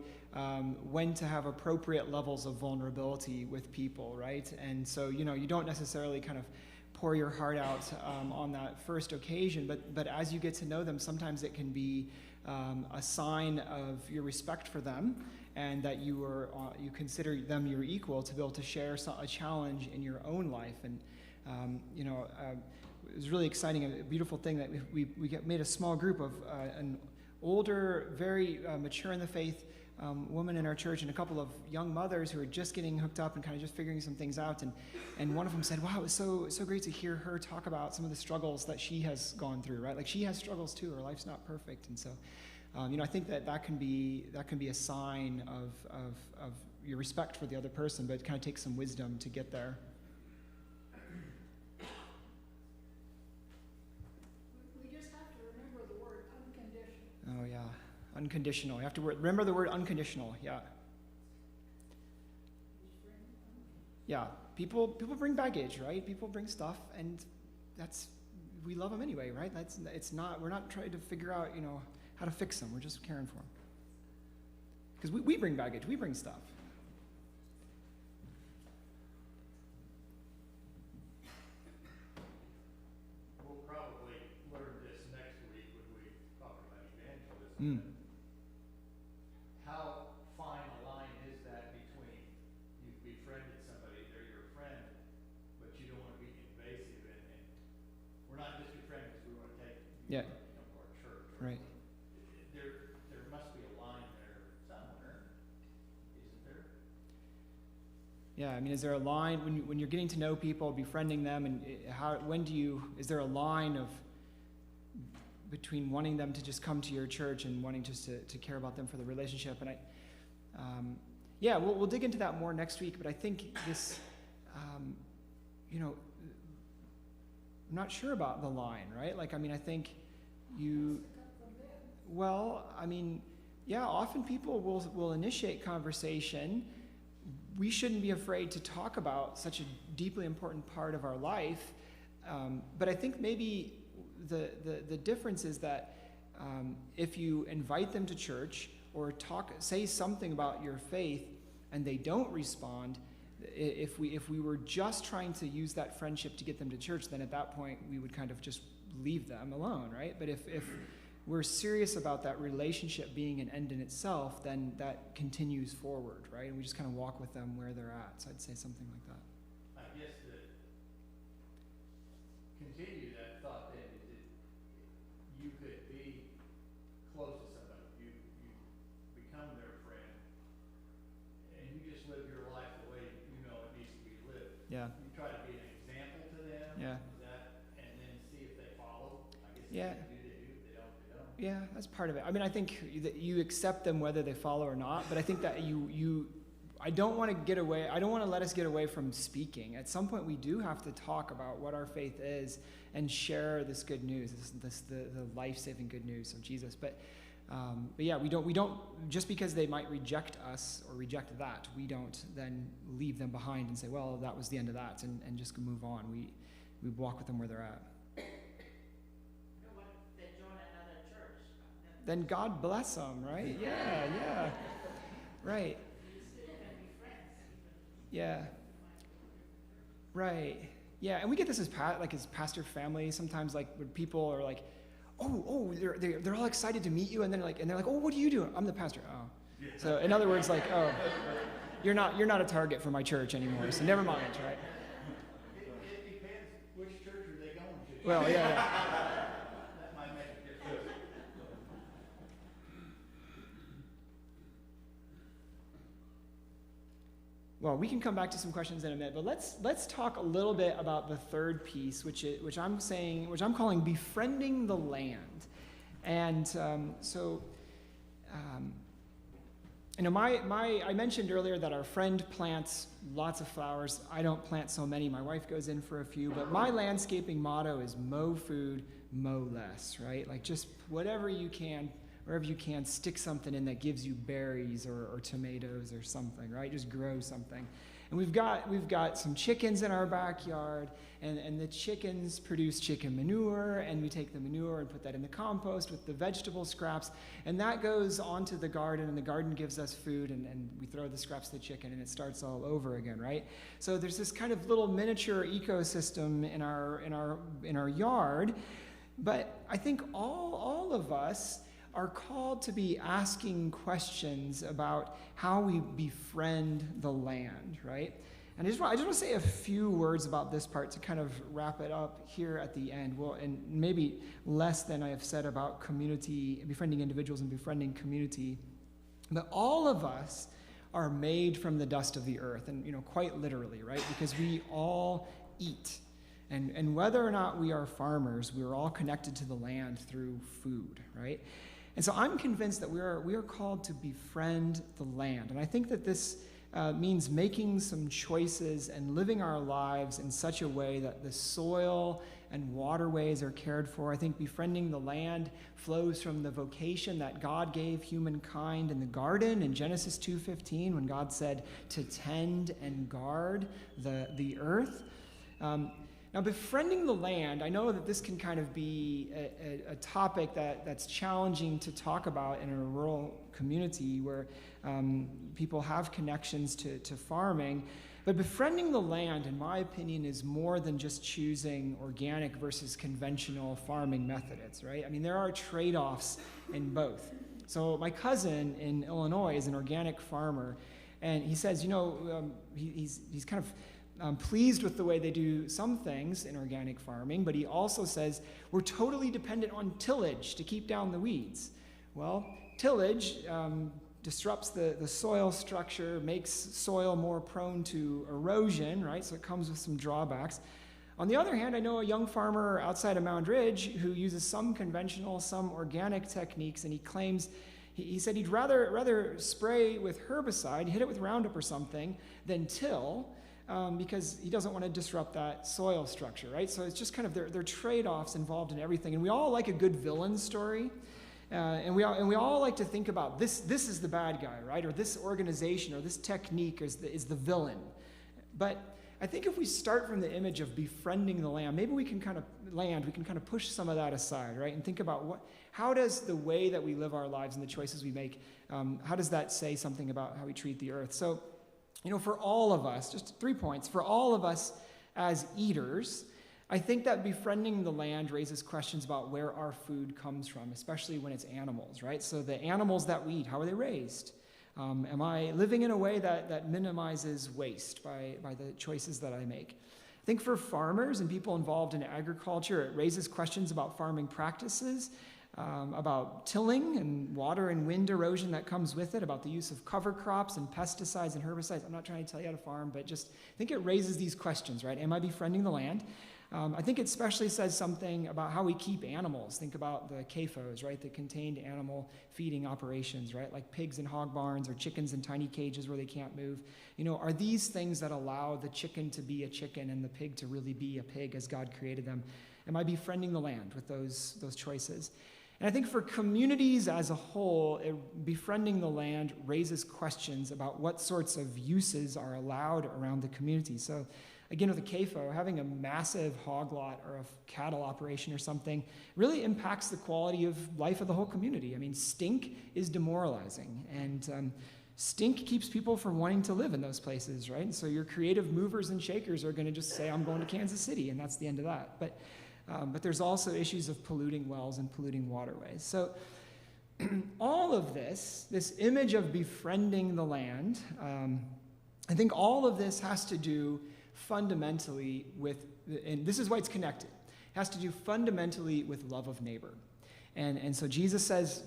when to have appropriate levels of vulnerability with people, right? And so, you don't necessarily kind of pour your heart out on that first occasion, but as you get to know them, sometimes it can be a sign of your respect for them and that you consider them your equal to be able to share a challenge in your own life. And it was really exciting, a beautiful thing that we made a small group of an older, very mature in the faith woman in our church and a couple of young mothers who are just getting hooked up and kind of just figuring some things out. And one of them said, wow, it was so great to hear her talk about some of the struggles that she has gone through, right? Like she has struggles too. Her life's not perfect. And so, I think that can be a sign of your respect for the other person, but it kind of takes some wisdom to get there. We just have to remember the word unconditional. Oh, yeah. Unconditional. You have to remember the word unconditional. Yeah. Yeah. People bring baggage, right? People bring stuff, and we love them anyway, right? We're not trying to figure out, how to fix them. We're just caring for them. Because we bring baggage. We bring stuff. We'll probably learn this next week when we talk about evangelism. How fine a line is that between you've befriended somebody, they're your friend, but you don't want to be invasive, and we're not just your friend because we want to take you to our church. Right. There must be a line there somewhere, isn't there? Yeah, I mean, is there a line when you're getting to know people, befriending them, and is there a line of between wanting them to just come to your church and wanting just to care about them for the relationship? And we'll dig into that more next week, but I think this, I'm not sure about the line, right? Like, I mean, I think often people will initiate conversation. We shouldn't be afraid to talk about such a deeply important part of our life, but I think maybe the difference is that if you invite them to church or say something about your faith and they don't respond, if we were just trying to use that friendship to get them to church, then at that point we would kind of just leave them alone, right? But if we're serious about that relationship being an end in itself, then that continues forward, right? And we just kind of walk with them where they're at. So I'd say something like that. I guess that continue that thought then is that you could be close to somebody, you become their friend, and you just live your life the way you know it needs to be lived. Yeah. You try to be an example to them. Yeah. And then see if they follow. I guess Yeah. if they do, they don't, they don't. Yeah, that's part of it. I mean, I think that you accept them whether they follow or not, but I think that I don't want to let us get away from speaking. At some point, we do have to talk about what our faith is and share this good news, the life-saving good news of Jesus. But yeah, we don't just because they might reject us or reject that, we don't then leave them behind and say, well, that was the end of that, and just move on. We walk with them where they're at. What, they join another church? Then God bless them, right? Yeah. Right. Yeah. Right. Yeah, and we get this as pastor family sometimes, like when people are like, they're all excited to meet you, and they're like, oh, what do you do? I'm the pastor. Oh. So in other words, like, oh, you're not a target for my church anymore, so never mind, right? Well, yeah. That might make a difference. Well, we can come back to some questions in a minute, but let's talk a little bit about the third piece, which I'm calling befriending the land. And I mentioned earlier that our friend plants lots of flowers. I don't plant so many. My wife goes in for a few, but my landscaping motto is mow food, mow less, right? Like just whatever you can, wherever you can, stick something in that gives you berries or tomatoes or something, right? Just grow something. And we've got some chickens in our backyard, and the chickens produce chicken manure, and we take the manure and put that in the compost with the vegetable scraps, and that goes onto the garden, and the garden gives us food, and we throw the scraps to the chicken, and it starts all over again, right? So there's this kind of little miniature ecosystem in our yard, but I think all of us are called to be asking questions about how we befriend the land, right? And I just want to say a few words about this part to kind of wrap it up here at the end. Well, and maybe less than I have said about community, befriending individuals and befriending community. But all of us are made from the dust of the earth, and quite literally, right? Because we all eat. And whether or not we are farmers, we're all connected to the land through food, right? And so I'm convinced that we are called to befriend the land. And I think that this means making some choices and living our lives in such a way that the soil and waterways are cared for. I think befriending the land flows from the vocation that God gave humankind in the garden in Genesis 2:15, when God said to tend and guard the earth. Now, befriending the land, I know that this can kind of be a topic that's challenging to talk about in a rural community where people have connections to farming. But befriending the land, in my opinion, is more than just choosing organic versus conventional farming methods, right? I mean, there are trade-offs in both. So my cousin in Illinois is an organic farmer, and he says, he's kind of pleased with the way they do some things in organic farming, but he also says we're totally dependent on tillage to keep down the weeds. Well, tillage disrupts the soil structure, makes soil more prone to erosion, right? So it comes with some drawbacks. On the other hand, I know a young farmer outside of Mound Ridge who uses some conventional, some organic techniques, and he claims he said he'd rather spray with herbicide, hit it with Roundup or something, than till, because he doesn't want to disrupt that soil structure, right? So it's just kind of there are trade-offs involved in everything, and we all like a good villain story, and we all like to think about this is the bad guy, right? Or this organization or this technique is the villain. But I think if we start from the image of befriending the land, maybe we can kind of push some of that aside, right? And think about how does the way that we live our lives and the choices we make, how does that say something about how we treat the earth? So, for all of us, just 3 points, for all of us as eaters, I think that befriending the land raises questions about where our food comes from, especially when it's animals, right? So the animals that we eat, how are they raised? Am I living in a way that minimizes waste by the choices that I make? I think for farmers and people involved in agriculture, it raises questions about farming practices, about tilling and water and wind erosion that comes with it, about the use of cover crops and pesticides and herbicides. I'm not trying to tell you how to farm, but just I think it raises these questions, right? Am I befriending the land? I think it especially says something about how we keep animals. Think about the CAFOs, right? The contained animal feeding operations, right? Like pigs in hog barns or chickens in tiny cages where they can't move. Are these things that allow the chicken to be a chicken and the pig to really be a pig as God created them? Am I befriending the land with those choices? And I think for communities as a whole, befriending the land raises questions about what sorts of uses are allowed around the community. So again, with a CAFO, having a massive hog lot or a cattle operation or something really impacts the quality of life of the whole community. I mean, stink is demoralizing, and stink keeps people from wanting to live in those places, right? And so your creative movers and shakers are going to just say, I'm going to Kansas City, and that's the end of that. But there's also issues of polluting wells and polluting waterways. So all of this image of befriending the land, I think all of this has to do fundamentally with, and this is why it's connected, has to do fundamentally with love of neighbor. And so Jesus says,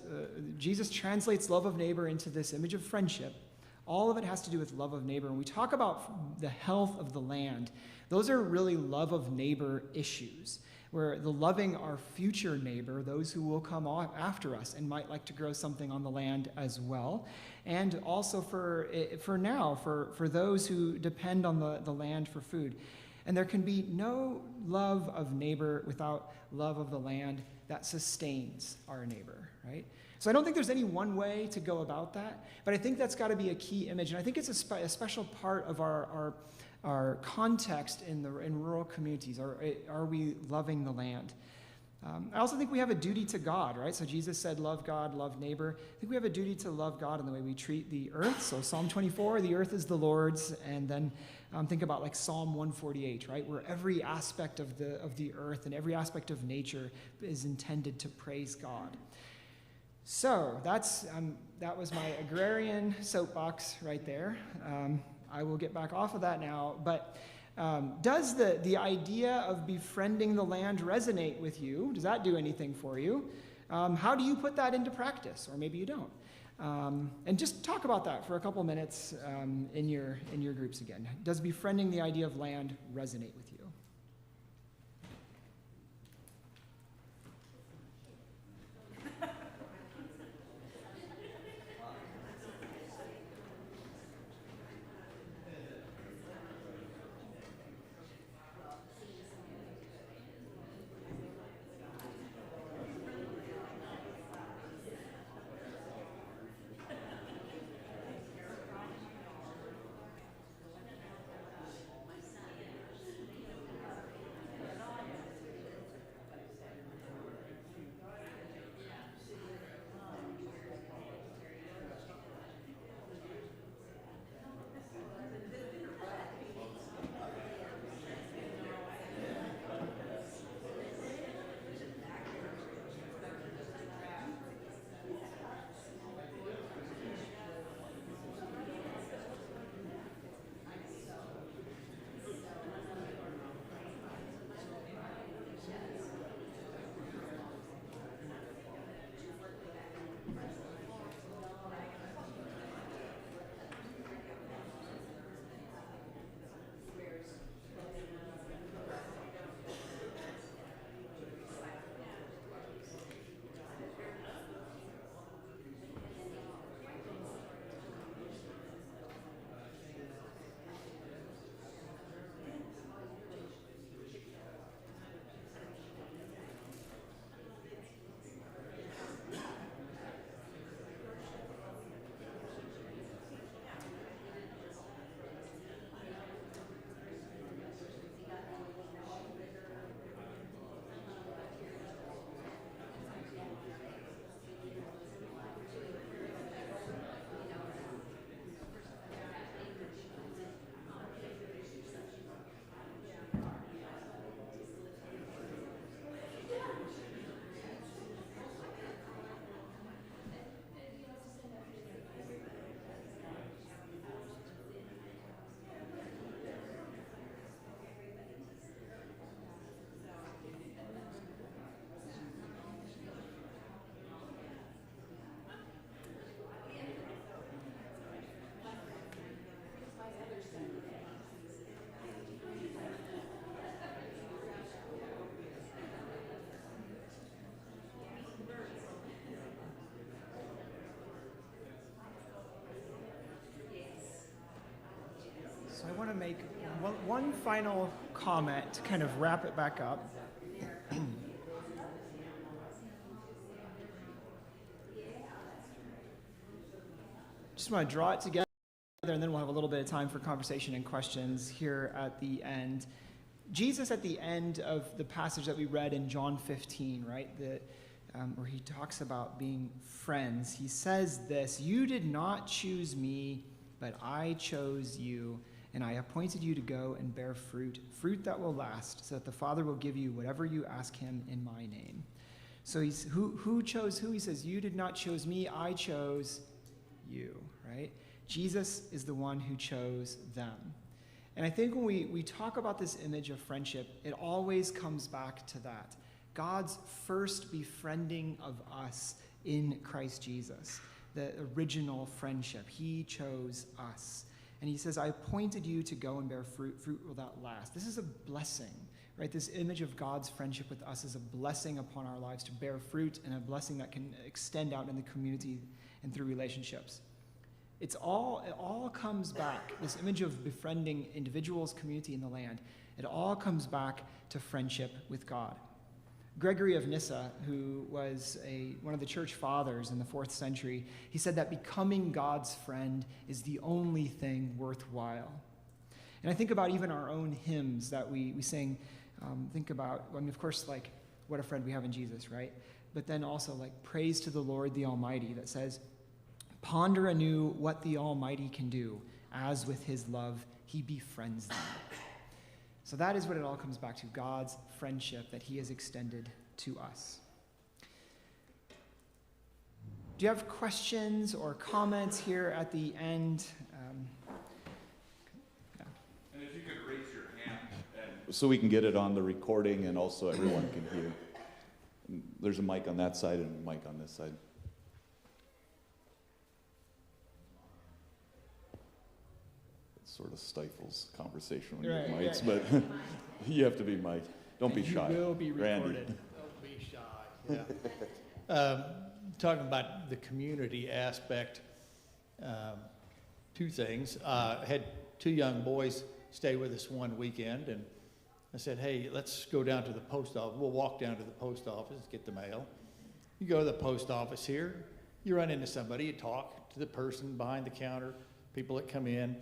Jesus translates love of neighbor into this image of friendship. All of it has to do with love of neighbor. When we talk about the health of the land, those are really love of neighbor issues, where the loving our future neighbor, those who will come after us and might like to grow something on the land as well, and also for those who depend on the land for food. And there can be no love of neighbor without love of the land that sustains our neighbor, right? So I don't think there's any one way to go about that, but I think that's got to be a key image. And I think it's a special part of our context in rural communities. Are we loving the land? I also think we have a duty to God, right? So Jesus said, love God, love neighbor. I think we have a duty to love God in the way we treat the earth. So Psalm 24, the earth is the Lord's. And then think about like Psalm 148, right? Where every aspect of the earth and every aspect of nature is intended to praise God. So that was my agrarian soapbox right there. I will get back off of that now, but does the idea of befriending the land resonate with you? Does that do anything for you? How do you put that into practice? Or maybe you don't. And just talk about that for a couple minutes in your groups again. Does befriending the idea of land resonate with you? So I want to make one final comment to kind of wrap it back up. Just want to draw it together, and then we'll have a little bit of time for conversation and questions here at the end. Jesus, at the end of the passage that we read in John 15, right, where he talks about being friends, he says this: "You did not choose me, but I chose you, and I appointed you to go and bear fruit that will last, so that the Father will give you whatever you ask him in my name." So who chose who? He says, "You did not choose me, I chose you," right? Jesus is the one who chose them. And I think when we talk about this image of friendship, it always comes back to that. God's first befriending of us in Christ Jesus, the original friendship. He chose us. And he says, I appointed you to go and bear fruit without last. This is a blessing, right? This image of God's friendship with us is a blessing upon our lives to bear fruit, and a blessing that can extend out in the community and through relationships. It all comes back, this image of befriending individuals, community, and the land. It all comes back to friendship with God. Gregory of Nyssa, who was one of the church fathers in the 4th century, he said that becoming God's friend is the only thing worthwhile. And I think about even our own hymns that we sing. Think about, of course, like, what a friend we have in Jesus, right? But then also, like, praise to the Lord the Almighty, that says, ponder anew what the Almighty can do, as with his love he befriends them. So that is what it all comes back to, God's friendship that he has extended to us. Do you have questions or comments here at the end? And if you could raise your hand, so we can get it on the recording and also everyone can hear. And there's a mic on that side and a mic on this side. Sort of stifles conversation when you have mics, but you have to be mic'd. Don't be shy. You will be recorded. Randy. Don't be shy, yeah. Talking about the community aspect, 2 things. I had 2 young boys stay with us one weekend, and I said, hey, let's go down to the post office. We'll walk down to the post office, get the mail. You go to the post office here, you run into somebody, you talk to the person behind the counter, people that come in.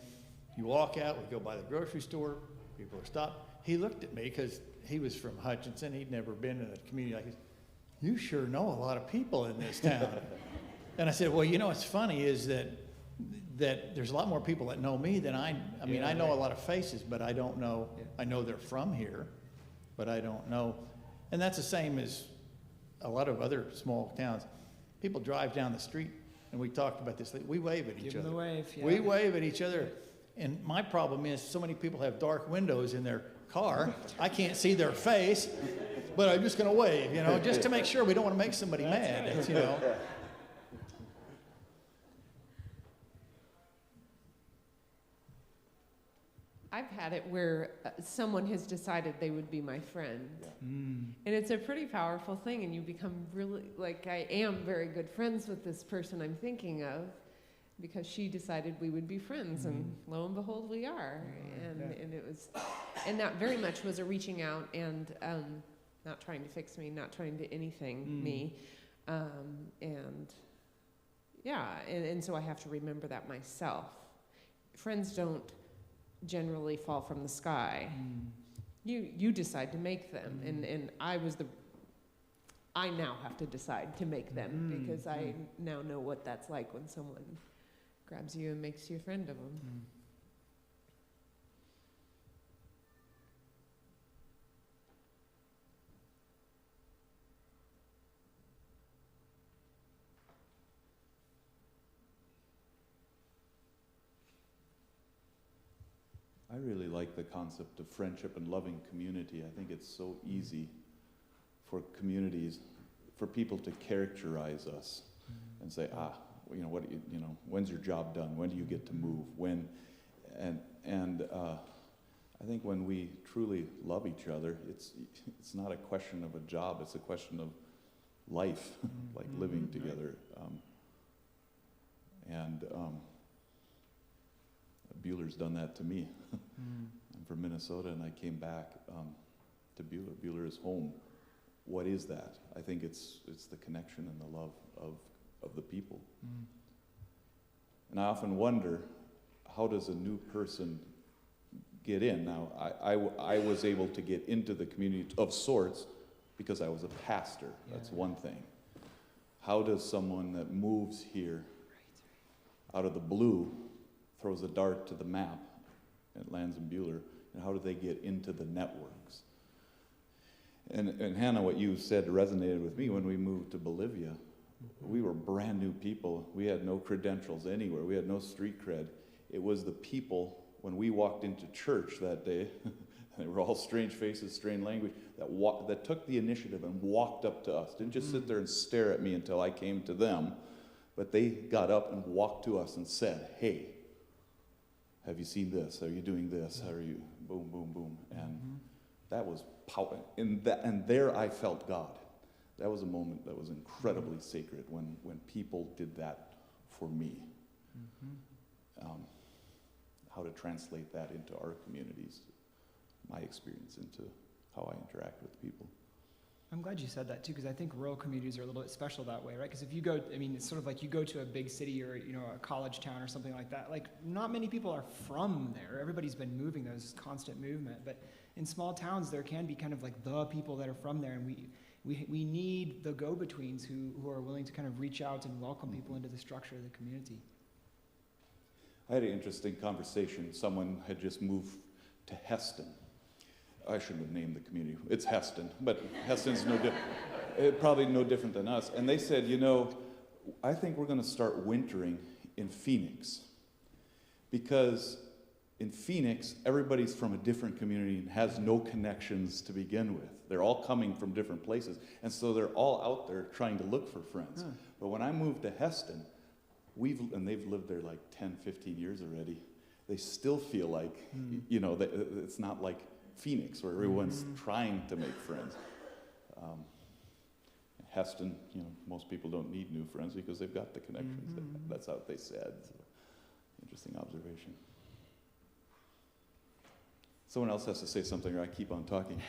You walk out, we go by the grocery store, people are stopped. He looked at me because he was from Hutchinson. He'd never been in a community like this. You sure know a lot of people in this town. And I said, well, what's funny is that there's a lot more people that know me than I know a lot of faces, but I don't know. Yeah. I know they're from here, but I don't know. And that's the same as a lot of other small towns. People drive down the street, and we talked about this. We wave at each other. The wave, yeah. We wave at each other. And my problem is so many people have dark windows in their car. I can't see their face, but I'm just going to wave, just to make sure we don't want to make somebody mad. Right. I've had it where someone has decided they would be my friend. Yeah. And it's a pretty powerful thing, and you become really, like, I am very good friends with this person I'm thinking of, because she decided we would be friends, and lo and behold, we are. And it was, and that very much was a reaching out and not trying to fix me, not trying to anything me, and so I have to remember that myself. Friends don't generally fall from the sky. You decide to make them, and I now have to decide to make them, because I now know what that's like when someone grabs you and makes you a friend of them. I really like the concept of friendship and loving community. I think it's so easy for communities, for people to characterize us and say, when's your job done? When do you get to move? I think when we truly love each other, it's not a question of a job, it's a question of life, like living together. Buhler's done that to me. I'm from Minnesota, and I came back to Buhler. Buhler is home. What is that? I think it's the connection and the love of the people. And I often wonder, how does a new person get in? Now, I was able to get into the community of sorts because I was a pastor. That's one thing. How does someone that moves here out of the blue, throws a dart to the map, and it lands in Buhler, and how do they get into the networks? And Hannah, what you said resonated with me. When we moved to Bolivia, we were brand new people. We had no credentials anywhere. We had no street cred. It was the people when we walked into church that day, they were all strange faces, strange language, that took the initiative and walked up to us. Didn't just sit there and stare at me until I came to them, but they got up and walked to us and said, hey, have you seen this? Are you doing this? How are you? Boom, boom, boom. And that was power. And there I felt God. That was a moment that was incredibly sacred when people did that for me. How to translate that into our communities, my experience into how I interact with people. I'm glad you said that too, because I think rural communities are a little bit special that way, right? Because if you go, I mean, it's sort of like you go to a big city or, you know, a college town or something like that, like not many people are from there. Everybody's been moving, there's constant movement. But in small towns, there can be kind of like the people that are from there, and we need the go-betweens who are willing to kind of reach out and welcome people into the structure of the community. I had an interesting conversation. Someone had just moved to Heston. I shouldn't have named the community. It's Heston, but Heston's probably no different than us. And they said, you know, I think we're going to start wintering in Phoenix, because in Phoenix, everybody's from a different community and has no connections to begin with. They're all coming from different places, and so they're all out there trying to look for friends. But when I moved to Heston, and they've lived there like 10, 15 years already, they still feel like, you know, it's not like Phoenix where everyone's trying to make friends. Heston, you know, most people don't need new friends because they've got the connections. That's what they said. So, interesting observation. Someone else has to say something or I keep on talking.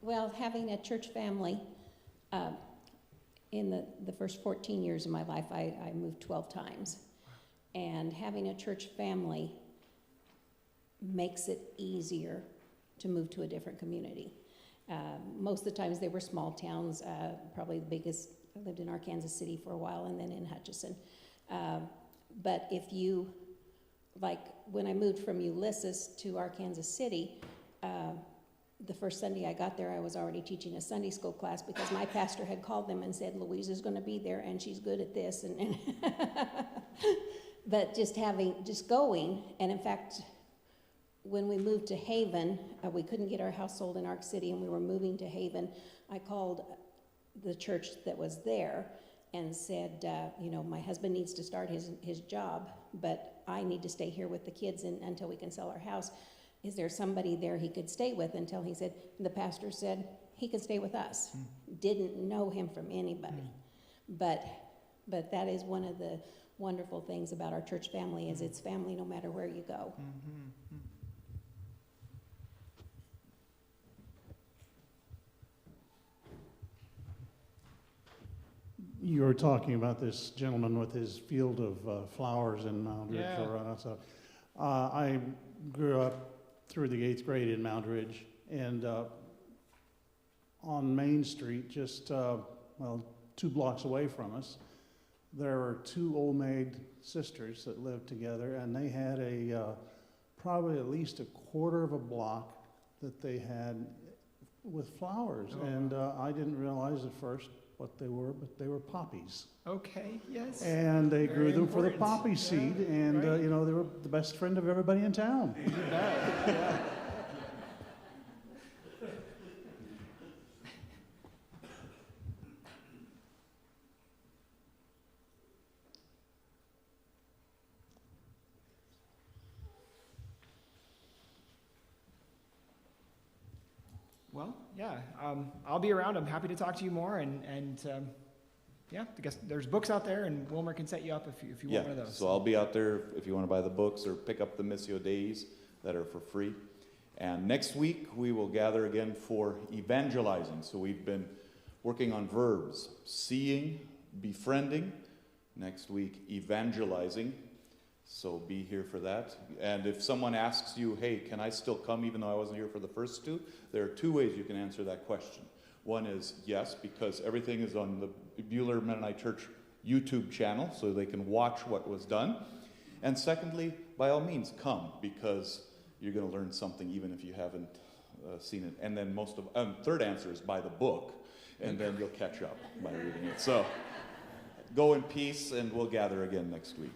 Well, having a church family, in the first 14 years of my life, I moved 12 times. And having a church family makes it easier to move to a different community. Most of the times they were small towns, probably the biggest, I lived in Arkansas City for a while and then in Hutchinson. But if you, like when I moved from Ulysses to Arkansas City, the first Sunday I got there, I was already teaching a Sunday school class because my pastor had called them and said, Louise is going to be there and she's good at this. And but just going, and in fact, when we moved to Haven, we couldn't get our house sold in Ark City and we were moving to Haven. I called the church that was there and said, you know, my husband needs to start his job, but I need to stay here with the kids until we can sell our house. Is there somebody there he could stay with? Until he said, the pastor said, he could stay with us. Didn't know him from anybody. But that is one of the wonderful things about our church family is it's family no matter where you go. You were talking about this gentleman with his field of flowers in Mount Ridge. Yeah. So, I grew up through the 8th grade in Mount Ridge, and on Main Street, just 2 blocks away from us, there were 2 old maid sisters that lived together, and they had probably at least a quarter of a block that they had with flowers. And I didn't realize at first what they were, but they were poppies. Okay, yes. And they Very grew them for the important. poppy seed, and right. you know, they were the best friend of everybody in town. You bet. Yeah. Well, yeah, I'll be around. I'm happy to talk to you more, and yeah, I guess there's books out there, and Wilmer can set you up if you want one of those. So I'll be out there if you want to buy the books or pick up the Missio Deis that are for free. And next week we will gather again for evangelizing. So we've been working on verbs: seeing, befriending. Next week, evangelizing. So be here for that. And if someone asks you, hey, can I still come even though I wasn't here for the first 2? There are 2 ways you can answer that question. One is yes, because everything is on the Buhler Mennonite Church YouTube channel, so they can watch what was done. And secondly, by all means, come, because you're going to learn something even if you haven't seen it. And then third answer is buy the book, and then you'll catch up by reading it. So go in peace, and we'll gather again next week.